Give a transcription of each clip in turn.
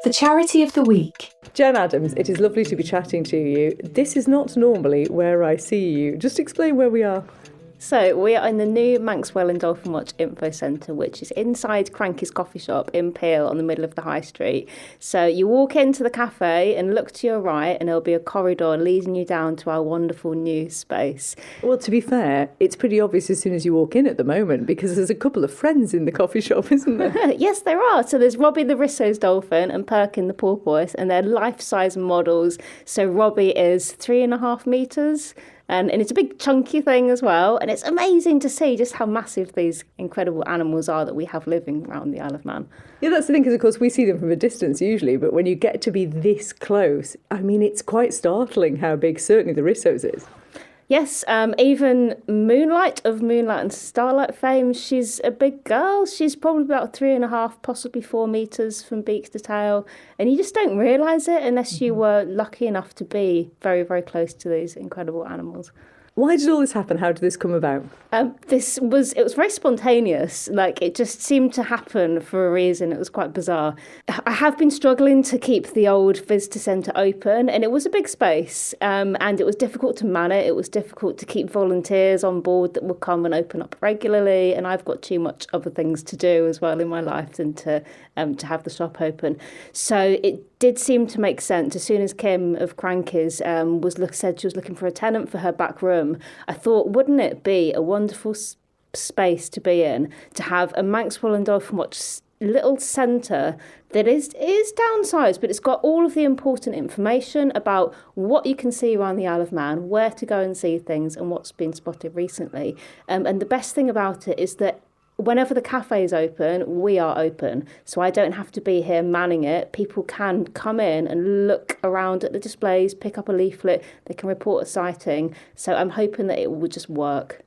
The charity of the week. Jen Adams, it is lovely to be chatting to you. This is not normally where I see you. Just explain where we are. So we are in the new Manxwell and Dolphin Watch Info Centre, which is inside Cranky's coffee shop in Peel on the middle of the high street. So you walk into the cafe and look to your right and there'll be a corridor leading you down to our wonderful new space. Well, to be fair, it's pretty obvious as soon as you walk in at the moment because there's a couple of friends in the coffee shop, isn't there? Yes, there are. So there's Robbie the Risso's dolphin and Perkin the porpoise, and they're life-size models. So Robbie is 3.5 metres. And it's a big chunky thing as well. And it's amazing to see just how massive these incredible animals are that we have living around the Isle of Man. Yeah, that's the thing, because of course we see them from a distance usually, but when you get to be this close, I mean, it's quite startling how big certainly the Risso's is. Yes, even Moonlight of Moonlight and Starlight fame, she's a big girl. She's probably about 3.5, possibly 4 metres from beak to tail. And you just don't realise it unless you were lucky enough to be very, very close to these incredible animals. Why did all this happen? How did this come about? It was very spontaneous. Like, it just seemed to happen for a reason. It was quite bizarre. I have been struggling to keep the old visitor centre open, and it was a big space, and it was difficult to man it. It was difficult to keep volunteers on board that would come and open up regularly, and I've got too much other things to do as well in my life than to have the shop open. So it did seem to make sense. As soon as Kim of Cranky's said she was looking for a tenant for her back room, I thought, wouldn't it be a wonderful space to be in, to have a Manxwell and Dolphin Watch little centre that is downsized, but it's got all of the important information about what you can see around the Isle of Man, where to go and see things, and what's been spotted recently. And the best thing about it is that whenever the cafe is open, we are open. So I don't have to be here manning it. People can come in and look around at the displays, pick up a leaflet, they can report a sighting. So I'm hoping that it will just work.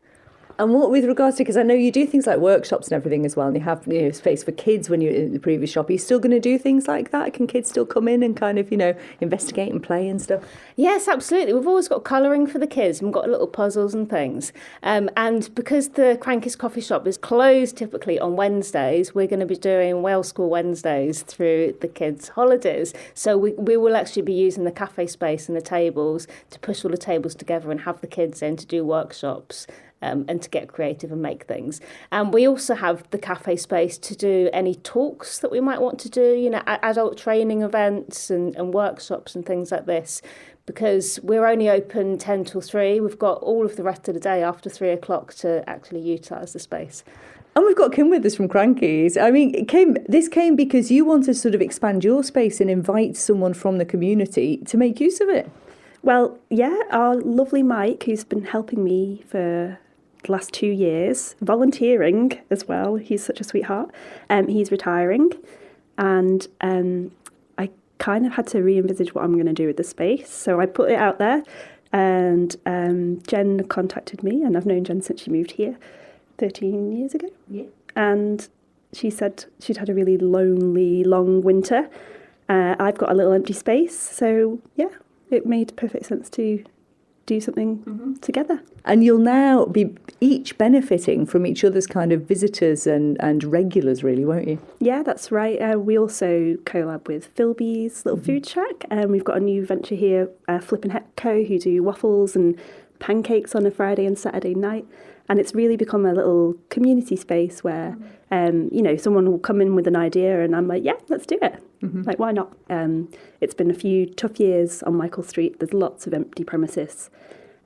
And what with regards to, because I know you do things like workshops and everything as well, and you have space for kids when you're in the previous shop. Are you still going to do things like that? Can kids still come in and kind of, investigate and play and stuff? Yes, absolutely. We've always got colouring for the kids. We've got little puzzles and things. And because the Cranky's coffee shop is closed typically on Wednesdays, we're going to be doing Wales School Wednesdays through the kids' holidays. So we will actually be using the cafe space and the tables to push all the tables together and have the kids in to do workshops. And to get creative and make things. And we also have the cafe space to do any talks that we might want to do, adult training events and workshops and things like this. Because we're only open 10 till 3, we've got all of the rest of the day after 3 o'clock to actually utilise the space. And we've got Kim with us from Cranky's. I mean, Kim, this came because you want to sort of expand your space and invite someone from the community to make use of it. Well, yeah, our lovely Mike, who's been helping me for the last 2 years, volunteering as well. He's such a sweetheart. He's retiring, and I kind of had to re-envisage what I'm going to do with the space. So I put it out there, and Jen contacted me, and I've known Jen since she moved here 13 years ago. Yeah. And she said she'd had a really lonely, long winter. I've got a little empty space, so yeah, it made perfect sense to do something together. And you'll now be each benefiting from each other's kind of visitors and regulars, really, won't you? Yeah, that's right. We also collab with Philby's Little Food Shack, and we've got a new venture here, Flip and Het Co, who do waffles and pancakes on a Friday and Saturday night. And it's really become a little community space where, someone will come in with an idea and I'm like, yeah, let's do it. Mm-hmm. Like, why not? It's been a few tough years on Michael Street. There's lots of empty premises.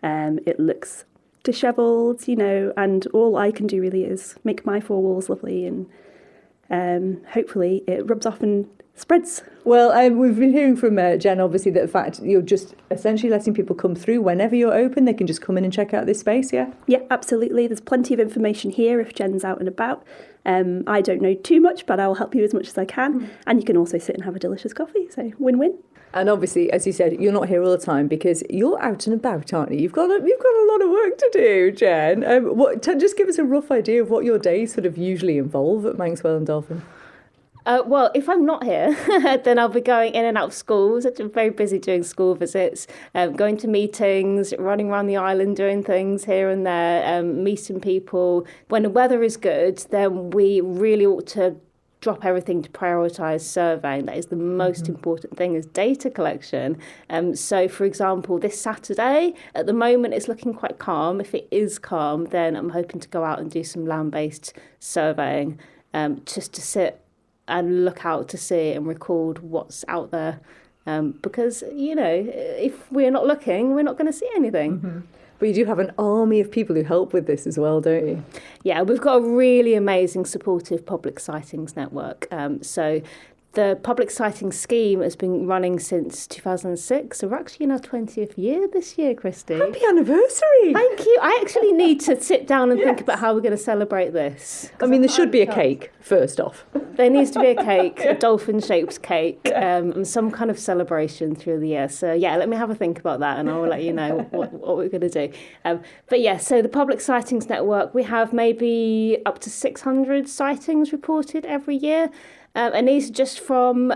It looks dishevelled, and all I can do really is make my 4 walls lovely, and hopefully it rubs off and spreads. Well, we've been hearing from Jen, obviously, that the fact you're just essentially letting people come through whenever you're open. They can just come in and check out this space, yeah? Yeah, absolutely. There's plenty of information here if Jen's out and about. I don't know too much, but I'll help you as much as I can. And you can also sit and have a delicious coffee, so win-win. And obviously, as you said, you're not here all the time because you're out and about, aren't you? You've got a lot of work to do, Jen. Just give us a rough idea of what your days sort of usually involve at Manxwell and Dolphin. Well, if I'm not here, then I'll be going in and out of schools. I'm very busy doing school visits, going to meetings, running around the island, doing things here and there, meeting people. When the weather is good, then we really ought to drop everything to prioritise surveying. That is the most important thing, is data collection. So, for example, this Saturday, at the moment, it's looking quite calm. If it is calm, then I'm hoping to go out and do some land-based surveying, just to sit and look out to see and record what's out there. Because, if we're not looking, we're not going to see anything. But you do have an army of people who help with this as well, don't you? Yeah, we've got a really amazing supportive public sightings network. So the public sighting scheme has been running since 2006. So we're actually in our 20th year this year, Christy. Happy anniversary! Thank you. I actually need to sit down and think about how we're going to celebrate this. I mean, there should be a cake, first off. There needs to be a cake, a dolphin-shaped cake, and some kind of celebration through the year. So, yeah, let me have a think about that, and I will let you know what we're going to do. But, yeah, so the Public Sightings Network, we have maybe up to 600 sightings reported every year. And these are just from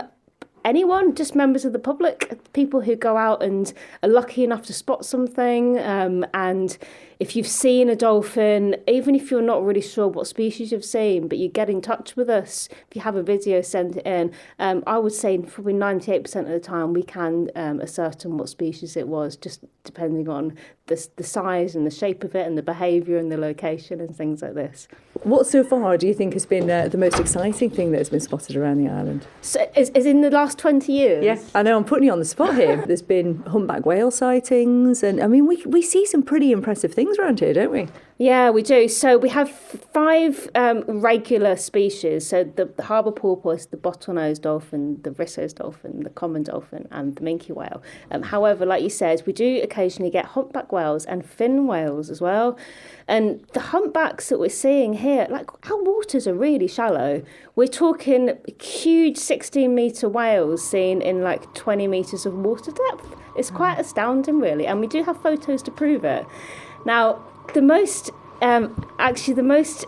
anyone, just members of the public, people who go out and are lucky enough to spot something. And if you've seen a dolphin, even if you're not really sure what species you've seen, but you get in touch with us, if you have a video, send it in. I would say probably 98% of the time we can ascertain what species it was, just depending on the size and the shape of it and the behaviour and the location and things like this. What so far do you think has been the most exciting thing that has been spotted around the island? So, is in the last 20 years? Yeah, I know, I'm putting you on the spot here. There's been humpback whale sightings, and I mean, we see some pretty impressive things around here, don't we? Yeah, we do. So we have 5 regular species. So the harbour porpoise, the bottlenose dolphin, the Risso's dolphin, the common dolphin, and the minke whale. However, like you said, we do occasionally get humpback whales and fin whales as well. And the humpbacks that we're seeing here, like, our waters are really shallow. We're talking huge 16-metre whales seen in like 20 metres of water depth. It's quite astounding, really. And we do have photos to prove it. Now, the most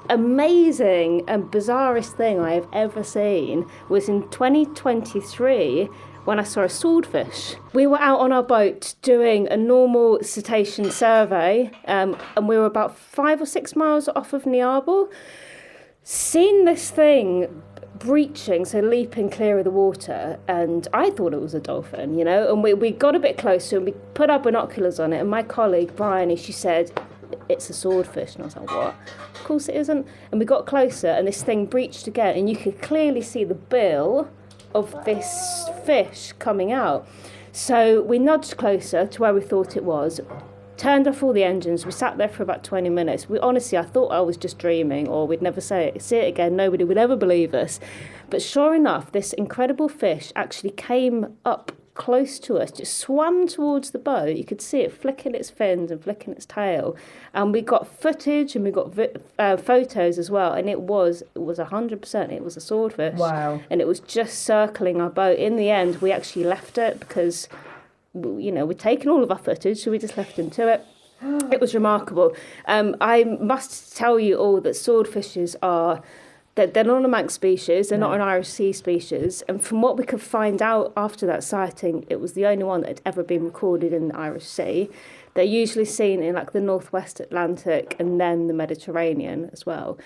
amazing and bizarrest thing I have ever seen was in 2023 when I saw a swordfish. We were out on our boat doing a normal cetacean survey, and we were about 5 or 6 miles off of Niarbor. Seen this thing breaching, so leaping clear of the water, and I thought it was a dolphin, and we got a bit closer and we put our binoculars on it, and my colleague Bryony, she said, it's a swordfish. And I was like, what? Of course it isn't. And we got closer and this thing breached again, and you could clearly see the bill of this fish coming out. So we nudged closer to where we thought it was, turned off all the engines. We sat there for about 20 minutes. I thought I was just dreaming, or we'd never see it again. Nobody would ever believe us. But sure enough, this incredible fish actually came up close to us, just swam towards the boat. You could see it flicking its fins and flicking its tail, and we got footage and we got photos as well, and it was 100%, it was a swordfish. Wow. And it was just circling our boat. In the end, we actually left it because we'd taken all of our footage, so we just left him to it. It was remarkable. I must tell you all that swordfishes are they're not a Manx species, they're not an Irish Sea species, and from what we could find out after that sighting, it was the only one that had ever been recorded in the Irish Sea. They're usually seen in like the northwest Atlantic and then the Mediterranean as well.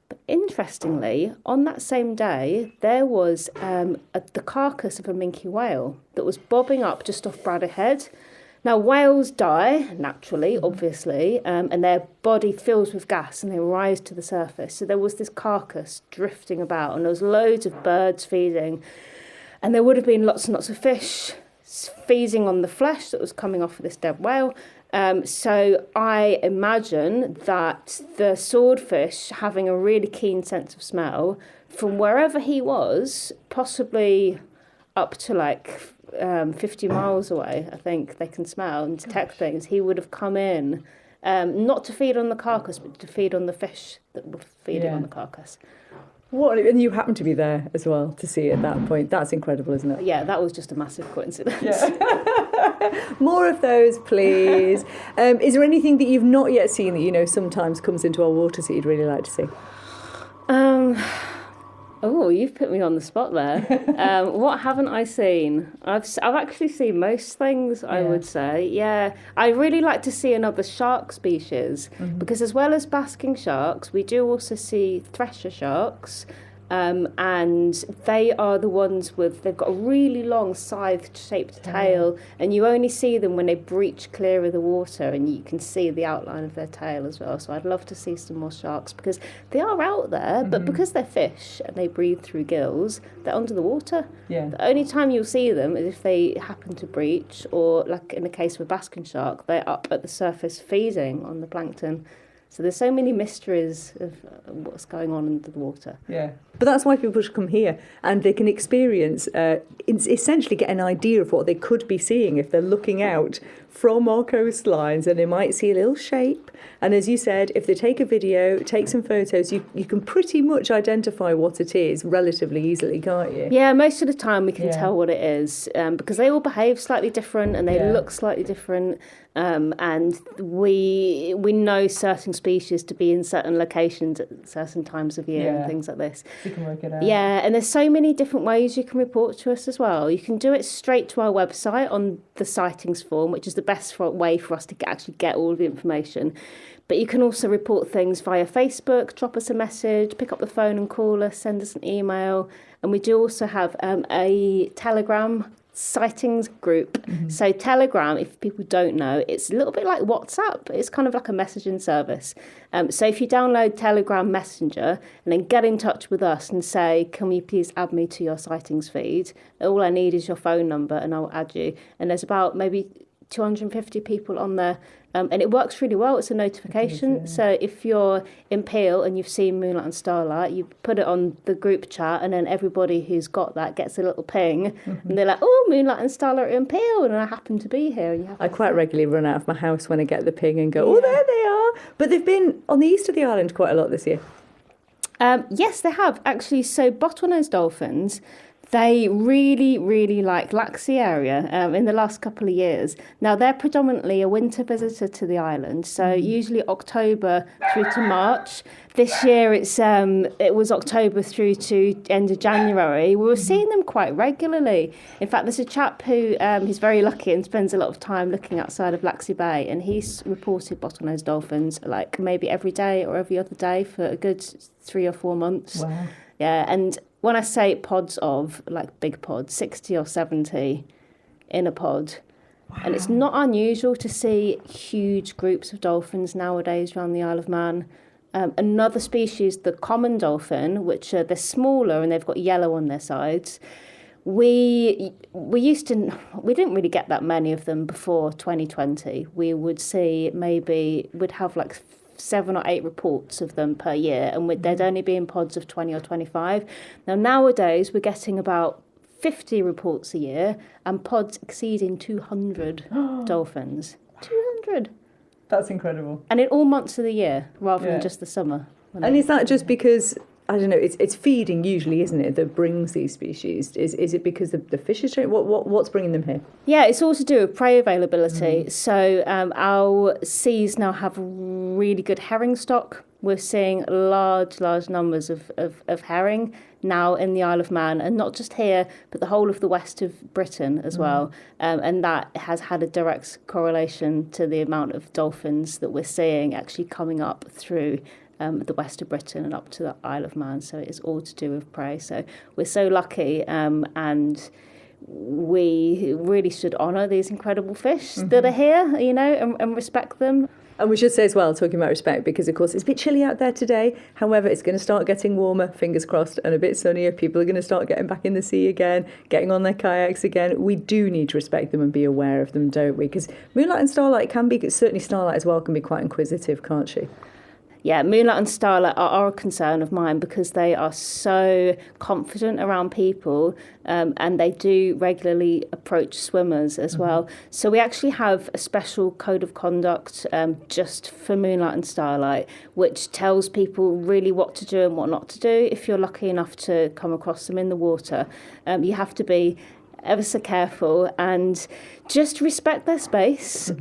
But interestingly, on that same day, there was the carcass of a minke whale that was bobbing up just off Braddock Head. Now, whales die, naturally, obviously, and their body fills with gas and they rise to the surface. So there was this carcass drifting about, and there was loads of birds feeding. And there would have been lots and lots of fish feeding on the flesh that was coming off of this dead whale. So I imagine that the swordfish, having a really keen sense of smell, from wherever he was, possibly up to like 50 miles away, I think they can smell and detect things, he would have come in, not to feed on the carcass, but to feed on the fish that were feeding on the carcass. What? And you happened to be there as well to see it at that point. That's incredible, isn't it? Yeah, that was just a massive coincidence. Yeah. More of those, please. Is there anything that you've not yet seen that sometimes comes into our waters that you'd really like to see? Oh, you've put me on the spot there. What haven't I seen? I've actually seen most things, I would say. Yeah, I really like to see another shark species, because as well as basking sharks, we do also see thresher sharks, and they are the ones they've got a really long scythe-shaped tail, and you only see them when they breach clear of the water, and you can see the outline of their tail as well. So I'd love to see some more sharks, because they are out there, but because they're fish and they breathe through gills, they're under the water. Yeah. The only time you'll see them is if they happen to breach, or like in the case of a basking shark, they're up at the surface feeding on the plankton. So there's so many mysteries of what's going on under the water. Yeah. But that's why people should come here, and they can experience, essentially get an idea of what they could be seeing if they're looking out from our coastlines, and they might see a little shape. And as you said, if they take a video, take some photos, you can pretty much identify what it is relatively easily, can't you? Yeah, most of the time we can tell what it is, because they all behave slightly different and they look slightly different. And we know certain species to be in certain locations at certain times of year and things like this. You can work it out. Yeah, and there's so many different ways you can report to us as well. You can do it straight to our website on the sightings form, which is the best way for us to actually get all the information. But you can also report things via Facebook, drop us a message, pick up the phone and call us, send us an email. And we do also have a Telegram sightings group. So Telegram, if people don't know, it's a little bit like WhatsApp. It's kind of like a messaging service. So if you download Telegram Messenger and then get in touch with us and say, can you please add me to your sightings feed? All I need is your phone number and I'll add you. And there's about maybe 250 people on there. And it works really well. It's a notification. So if you're in Peel and you've seen Moonlight and Starlight, you put it on the group chat, and then everybody who's got that gets a little ping. And they're like, oh, Moonlight and Starlight are in Peel, and I happen to be here. And I quite regularly run out of my house when I get the ping and go, oh, there they are. But they've been on the east of the island quite a lot this year. Yes, they have. Actually, so bottlenose dolphins, they really, really like Laxey area in the last couple of years. Now, they're predominantly a winter visitor to the island, so usually October through to March. This year, it was October through to end of January. We were seeing them quite regularly. In fact, there's a chap who he's very lucky and spends a lot of time looking outside of Laxey Bay, and he's reported bottlenose dolphins like maybe every day or every other day for a good 3 or 4 months. Wow. Yeah, and when I say pods of, like big pods, 60 or 70 in a pod. Wow. And it's not unusual to see huge groups of dolphins nowadays around the Isle of Man. Another species, the common dolphin, which they're smaller and they've got yellow on their sides. We didn't really get that many of them before 2020. We would see we'd have like 7 or 8 reports of them per year, and they'd only be in pods of 20 or 25. Now, nowadays, we're getting about 50 reports a year, and pods exceeding 200 dolphins. 200! That's incredible. And in all months of the year, rather than just the summer. And is that just because, I don't know, it's feeding usually, isn't it, that brings these species? Is it because the fish is changing? What's bringing them here? Yeah, it's all to do with prey availability. So our seas now have really good herring stock. We're seeing large numbers of herring now in the Isle of Man, and not just here, but the whole of the west of Britain as well. And that has had a direct correlation to the amount of dolphins that we're seeing actually coming up through the west of Britain and up to the Isle of Man. So it's all to do with prey. So we're so lucky, and we really should honour these incredible fish that are here, and respect them. And we should say as well, talking about respect, because of course it's a bit chilly out there today. However, it's going to start getting warmer, fingers crossed, and a bit sunnier. People are going to start getting back in the sea again, getting on their kayaks again. We do need to respect them and be aware of them, don't we? Because Moonlight and Starlight certainly Starlight as well, can be quite inquisitive, can't she? Yeah, Moonlight and Starlight are a concern of mine because they are so confident around people, and they do regularly approach swimmers as well. So we actually have a special code of conduct just for Moonlight and Starlight, which tells people really what to do and what not to do if you're lucky enough to come across them in the water. You have to be ever so careful and just respect their space.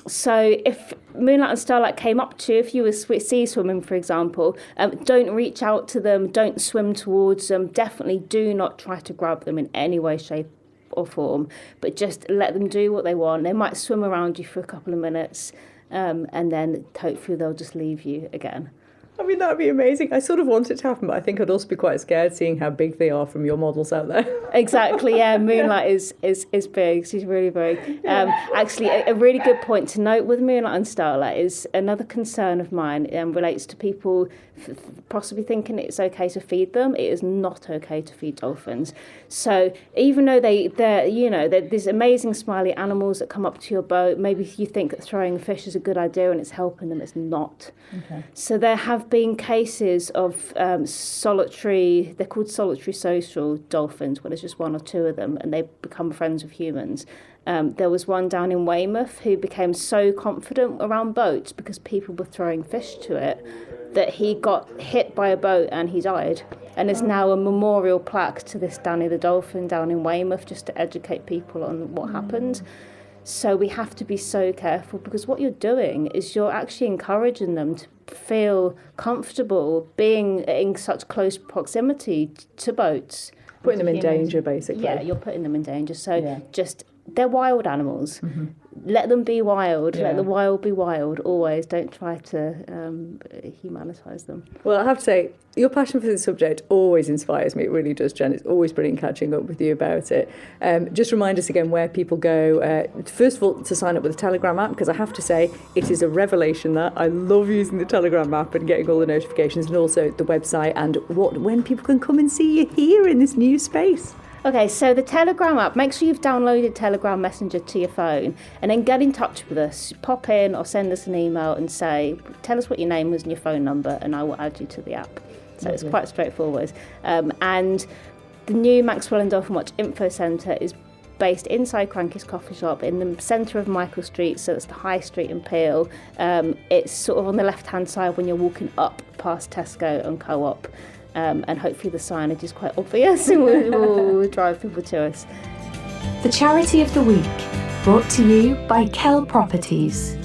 So if Moonlight and Starlight came up to you, if you were sea swimming, for example, don't reach out to them, don't swim towards them, definitely do not try to grab them in any way, shape or form, but just let them do what they want. They might swim around you for a couple of minutes, and then hopefully they'll just leave you again. I mean, that'd be amazing. I sort of want it to happen, but I think I'd also be quite scared seeing how big they are from your models out there. Exactly, yeah. Moonlight is big. She's really big. Actually, a really good point to note with Moonlight and Starlight is another concern of mine relates to people possibly thinking it's okay to feed them. It is not okay to feed dolphins. So even though they're these amazing smiley animals that come up to your boat, maybe you think that throwing a fish is a good idea and it's helping them, it's not. Okay. So there have been cases of solitary, they're called solitary social dolphins, where there's just one or two of them and they become friends with humans. There was one down in Weymouth who became so confident around boats because people were throwing fish to it that he got hit by a boat and he died. And there's now a memorial plaque to this Danny the dolphin down in Weymouth just to educate people on what happened. So we have to be so careful because what you're doing is you're actually encouraging them to feel comfortable being in such close proximity to boats. Putting them in danger, basically. Yeah, you're putting them in danger. So they're wild animals. Mm-hmm. Let them be wild. Yeah. Let the wild be wild. Always. Don't try to humanitise them. Well, I have to say, your passion for this subject always inspires me. It really does, Jen. It's always brilliant catching up with you about it. Just remind us again where people go. First of all, to sign up with the Telegram app, because I have to say, it is a revelation that I love using the Telegram app and getting all the notifications, and also the website and when people can come and see you here in this new space. Okay, so the Telegram app, make sure you've downloaded Telegram Messenger to your phone and then get in touch with us. Pop in or send us an email and tell us what your name was and your phone number and I will add you to the app. So It's quite straightforward. And the new Maxwell and Dolphin Watch Info Centre is based inside Cranky's Coffee Shop in the centre of Michael Street, so it's the High Street in Peel. It's sort of on the left-hand side when you're walking up past Tesco and Co-op. And hopefully the signage is quite obvious and we'll drive people to us. The Charity of the Week, brought to you by Kell Properties.